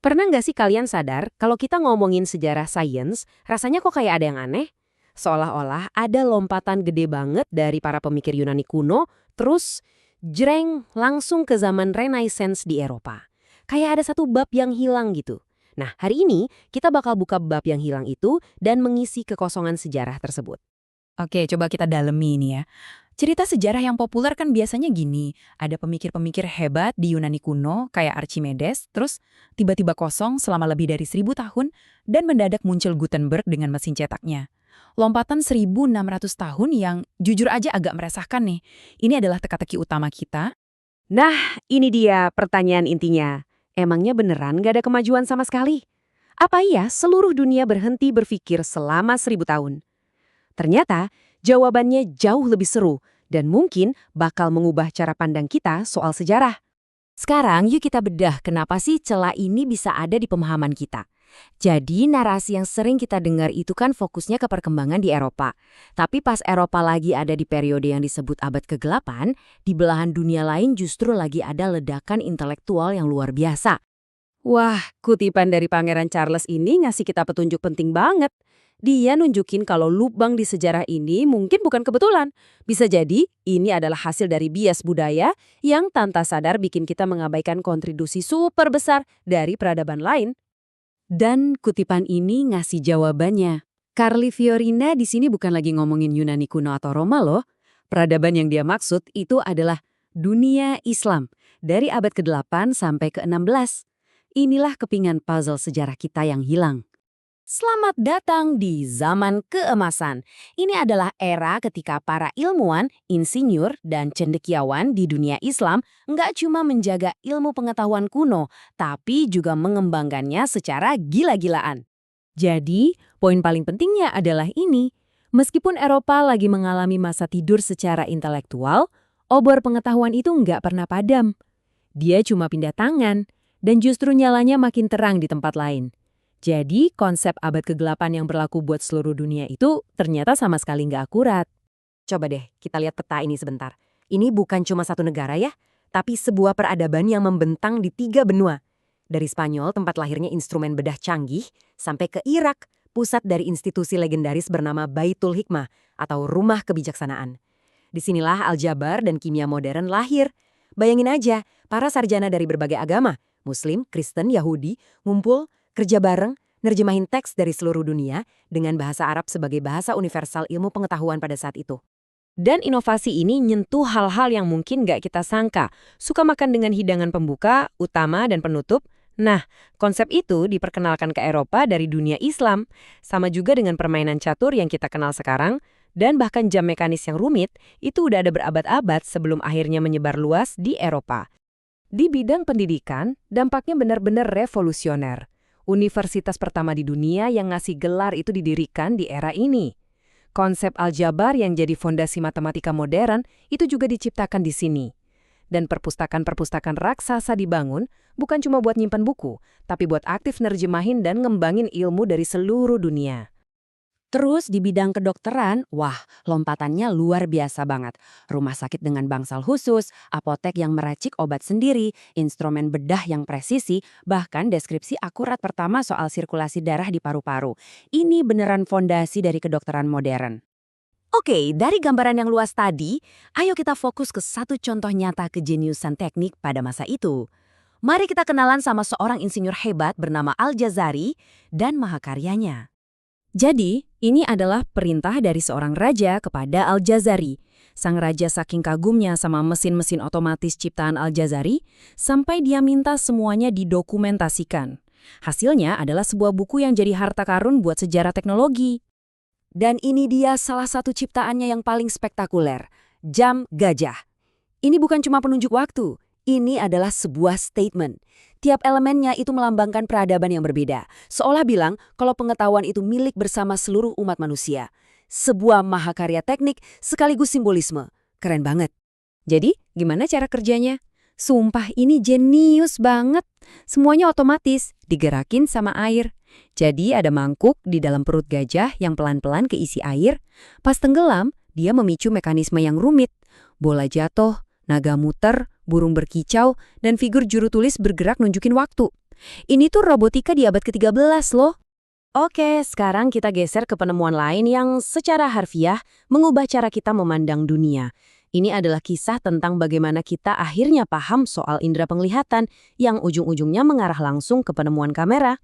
Pernah nggak sih kalian sadar kalau kita ngomongin sejarah sains, rasanya kok kayak ada yang aneh? Seolah-olah ada lompatan gede banget dari para pemikir Yunani kuno, terus jreng langsung ke zaman Renaissance di Eropa. Kayak ada satu bab yang hilang gitu. Nah, hari ini kita bakal buka bab yang hilang itu dan mengisi kekosongan sejarah tersebut. Oke, coba kita dalemi ini ya. Cerita sejarah yang populer kan biasanya gini, ada pemikir-pemikir hebat di Yunani kuno kayak Archimedes, terus tiba-tiba kosong selama lebih dari 1.000 tahun, dan mendadak muncul Gutenberg dengan mesin cetaknya. Lompatan 1.600 tahun yang jujur aja agak meresahkan nih. Ini adalah teka-teki utama kita. Nah, ini dia pertanyaan intinya. Emangnya beneran nggak ada kemajuan sama sekali? Apa iya seluruh dunia berhenti berpikir selama 1.000 tahun? Ternyata, jawabannya jauh lebih seru dan mungkin bakal mengubah cara pandang kita soal sejarah. Sekarang yuk kita bedah kenapa sih celah ini bisa ada di pemahaman kita. Jadi narasi yang sering kita dengar itu kan fokusnya ke perkembangan di Eropa. Tapi pas Eropa lagi ada di periode yang disebut abad ke-8, di belahan dunia lain justru lagi ada ledakan intelektual yang luar biasa. Wah, kutipan dari Pangeran Charles ini ngasih kita petunjuk penting banget. Dia nunjukin kalau lubang di sejarah ini mungkin bukan kebetulan. Bisa jadi ini adalah hasil dari bias budaya yang tanpa sadar bikin kita mengabaikan kontribusi super besar dari peradaban lain. Dan kutipan ini ngasih jawabannya. Carly Fiorina di sini bukan lagi ngomongin Yunani kuno atau Roma loh. Peradaban yang dia maksud itu adalah dunia Islam dari abad ke-8 sampai ke-16. Inilah kepingan puzzle sejarah kita yang hilang. Selamat datang di zaman keemasan. Ini adalah era ketika para ilmuwan, insinyur, dan cendekiawan di dunia Islam nggak cuma menjaga ilmu pengetahuan kuno, tapi juga mengembangkannya secara gila-gilaan. Jadi, poin paling pentingnya adalah ini. Meskipun Eropa lagi mengalami masa tidur secara intelektual, obor pengetahuan itu nggak pernah padam. Dia cuma pindah tangan, dan justru nyalanya makin terang di tempat lain. Jadi, konsep abad ke-8 yang berlaku buat seluruh dunia itu ternyata sama sekali nggak akurat. Coba deh, kita lihat peta ini sebentar. Ini bukan cuma satu negara ya, tapi sebuah peradaban yang membentang di 3 benua. Dari Spanyol, tempat lahirnya instrumen bedah canggih, sampai ke Irak, pusat dari institusi legendaris bernama Baitul Hikmah, atau Rumah Kebijaksanaan. Disinilah aljabar dan kimia modern lahir. Bayangin aja, para sarjana dari berbagai agama, Muslim, Kristen, Yahudi, ngumpul, kerja bareng, nerjemahin teks dari seluruh dunia dengan bahasa Arab sebagai bahasa universal ilmu pengetahuan pada saat itu. Dan inovasi ini nyentuh hal-hal yang mungkin nggak kita sangka. Suka makan dengan hidangan pembuka, utama, dan penutup. Nah, konsep itu diperkenalkan ke Eropa dari dunia Islam. Sama juga dengan permainan catur yang kita kenal sekarang, dan bahkan jam mekanis yang rumit, itu udah ada berabad-abad sebelum akhirnya menyebar luas di Eropa. Di bidang pendidikan, dampaknya benar-benar revolusioner. Universitas pertama di dunia yang ngasih gelar itu didirikan di era ini. Konsep aljabar yang jadi fondasi matematika modern itu juga diciptakan di sini. Dan perpustakaan-perpustakaan raksasa dibangun bukan cuma buat nyimpan buku, tapi buat aktif nerjemahin dan ngembangin ilmu dari seluruh dunia. Terus di bidang kedokteran, wah, lompatannya luar biasa banget. Rumah sakit dengan bangsal khusus, apotek yang meracik obat sendiri, instrumen bedah yang presisi, bahkan deskripsi akurat pertama soal sirkulasi darah di paru-paru. Ini beneran fondasi dari kedokteran modern. Oke, dari gambaran yang luas tadi, ayo kita fokus ke satu contoh nyata kejeniusan teknik pada masa itu. Mari kita kenalan sama seorang insinyur hebat bernama Al-Jazari dan mahakaryanya. Jadi, ini adalah perintah dari seorang raja kepada Al-Jazari. Sang raja saking kagumnya sama mesin-mesin otomatis ciptaan Al-Jazari, sampai dia minta semuanya didokumentasikan. Hasilnya adalah sebuah buku yang jadi harta karun buat sejarah teknologi. Dan ini dia salah satu ciptaannya yang paling spektakuler, jam gajah. Ini bukan cuma penunjuk waktu, ini adalah sebuah statement. Tiap elemennya itu melambangkan peradaban yang berbeda. Seolah bilang kalau pengetahuan itu milik bersama seluruh umat manusia. Sebuah mahakarya teknik sekaligus simbolisme. Keren banget. Jadi, gimana cara kerjanya? Sumpah ini jenius banget. Semuanya otomatis, digerakin sama air. Jadi ada mangkuk di dalam perut gajah yang pelan-pelan keisi air. Pas tenggelam, dia memicu mekanisme yang rumit. Bola jatuh, naga muter, burung berkicau, dan figur juru tulis bergerak nunjukin waktu. Ini tuh robotika di abad ke-13 loh. Oke, sekarang kita geser ke penemuan lain yang secara harfiah mengubah cara kita memandang dunia. Ini adalah kisah tentang bagaimana kita akhirnya paham soal indera penglihatan yang ujung-ujungnya mengarah langsung ke penemuan kamera.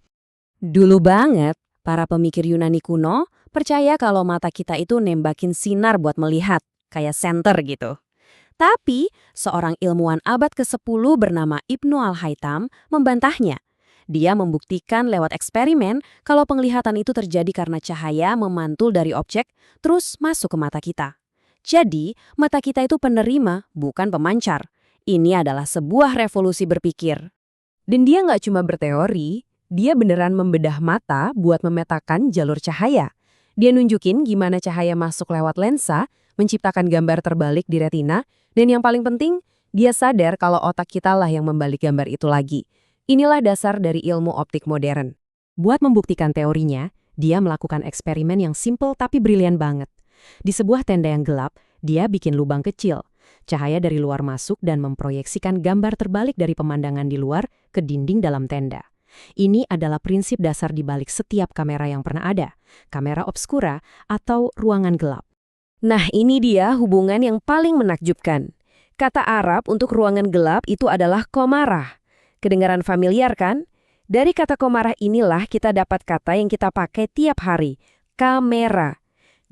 Dulu banget, para pemikir Yunani kuno percaya kalau mata kita itu nembakin sinar buat melihat, kayak senter gitu. Tapi, seorang ilmuwan abad ke-10 bernama Ibnu Al-Haytham membantahnya. Dia membuktikan lewat eksperimen kalau penglihatan itu terjadi karena cahaya memantul dari objek terus masuk ke mata kita. Jadi, mata kita itu penerima, bukan pemancar. Ini adalah sebuah revolusi berpikir. Dan dia nggak cuma berteori, dia beneran membedah mata buat memetakan jalur cahaya. Dia nunjukin gimana cahaya masuk lewat lensa, menciptakan gambar terbalik di retina, dan yang paling penting, dia sadar kalau otak kita lah yang membalik gambar itu lagi. Inilah dasar dari ilmu optik modern. Buat membuktikan teorinya, dia melakukan eksperimen yang simple tapi brilian banget. Di sebuah tenda yang gelap, dia bikin lubang kecil. Cahaya dari luar masuk dan memproyeksikan gambar terbalik dari pemandangan di luar ke dinding dalam tenda. Ini adalah prinsip dasar di balik setiap kamera yang pernah ada, kamera obskura atau ruangan gelap. Nah, ini dia hubungan yang paling menakjubkan. Kata Arab untuk ruangan gelap itu adalah komarah. Kedengaran familiar kan? Dari kata komarah inilah kita dapat kata yang kita pakai tiap hari, kamera.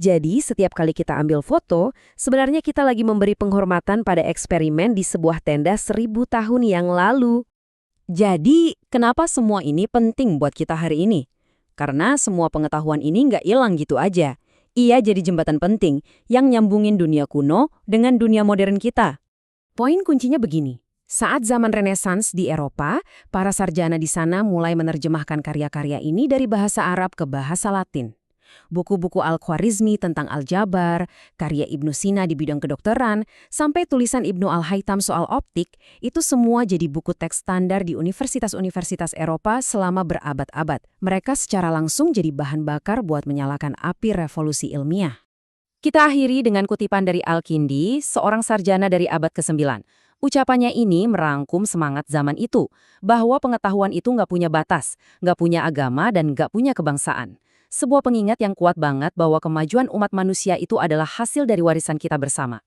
Jadi, setiap kali kita ambil foto, sebenarnya kita lagi memberi penghormatan pada eksperimen di sebuah tenda 1000 tahun yang lalu. Jadi, kenapa semua ini penting buat kita hari ini? Karena semua pengetahuan ini nggak hilang gitu aja. Ia jadi jembatan penting yang nyambungin dunia kuno dengan dunia modern kita. Poin kuncinya begini. Saat zaman Renaissance di Eropa, para sarjana di sana mulai menerjemahkan karya-karya ini dari bahasa Arab ke bahasa Latin. Buku-buku Al-Khwarizmi tentang aljabar, karya Ibnu Sina di bidang kedokteran, sampai tulisan Ibnu Al-Haytham soal optik, itu semua jadi buku teks standar di universitas-universitas Eropa selama berabad-abad. Mereka secara langsung jadi bahan bakar buat menyalakan api revolusi ilmiah. Kita akhiri dengan kutipan dari Al-Kindi, seorang sarjana dari abad ke-9. Ucapannya ini merangkum semangat zaman itu, bahwa pengetahuan itu nggak punya batas, nggak punya agama, dan nggak punya kebangsaan. Sebuah pengingat yang kuat banget bahwa kemajuan umat manusia itu adalah hasil dari warisan kita bersama.